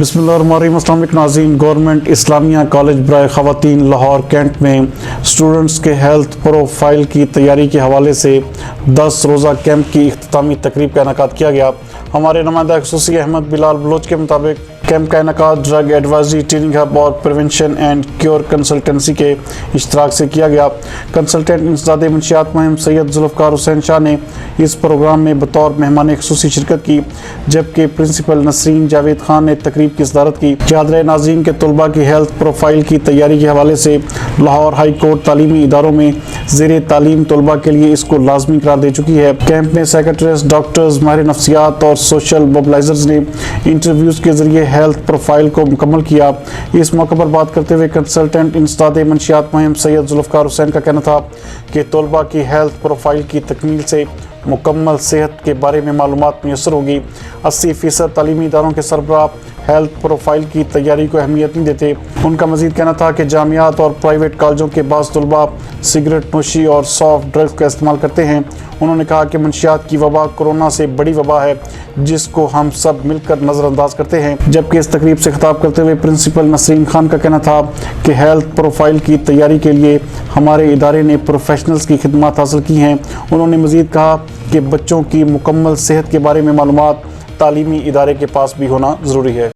بسم اللہ الرحمن الرحیم۔ السلام علیکم ناظرین، گورنمنٹ اسلامیہ کالج برائے خواتین لاہور کینٹ میں اسٹوڈنٹس کے ہیلتھ پروفائل کی تیاری کے حوالے سے 10 روزہ کیمپ کی اختتامی تقریب کا انعقاد کیا گیا۔ ہمارے نمائندہ خصوصی احمد بلال بلوچ کے مطابق کیمپ کا انعقاد ڈرگ ایڈوائزری ٹریننگ ہب اور پریونشن اینڈ کیور کنسلٹنسی کے اشتراک سے کیا گیا۔ کنسلٹنٹ انسداد منشیات مہم سید ذوالفقار حسین شاہ نے اس پروگرام میں بطور مہمان خصوصی شرکت کی، جبکہ پرنسپل نسرین جاوید خان نے تقریب کی صدارت کی۔ یاد رہے ناظرین کہ طلباء کی ہیلتھ پروفائل کی تیاری کے حوالے سے لاہور ہائی کورٹ تعلیمی اداروں میں زیر تعلیم طلباء کے لیے اس کو لازمی قرار دے چکی ہے۔ کیمپ میں سیکرٹریز، ڈاکٹرز، ماہر نفسیات اور سوشل موبلائزرز نے انٹرویوز کے ذریعے ہیلتھ پروفائل کو مکمل کیا۔ اس موقع پر بات کرتے ہوئے کنسلٹنٹ انسداد منشیات مہم سید ذوالفقار حسین کا کہنا تھا کہ طلباء کی ہیلتھ پروفائل کی تکمیل سے مکمل صحت کے بارے میں معلومات میسر ہوگی۔ 80% تعلیمی اداروں کے سربراہ ہیلتھ پروفائل کی تیاری کو اہمیت نہیں دیتے۔ ان کا مزید کہنا تھا کہ جامعات اور پرائیویٹ کالجوں کے بعض طلباء سگریٹ نوشی اور سافٹ ڈرگز کا استعمال کرتے ہیں۔ انہوں نے کہا کہ منشیات کی وبا کورونا سے بڑی وبا ہے جس کو ہم سب مل کر نظر انداز کرتے ہیں۔ جبکہ اس تقریب سے خطاب کرتے ہوئے پرنسپل نسرین خان کا کہنا تھا کہ ہیلتھ پروفائل کی تیاری کے لیے ہمارے ادارے نے پروفیشنلز کی خدمات حاصل کی ہیں۔ انہوں نے مزید کہا کہ بچوں کی مکمل صحت کے بارے میں معلومات تعلیمی ادارے کے پاس بھی ہونا ضروری ہے۔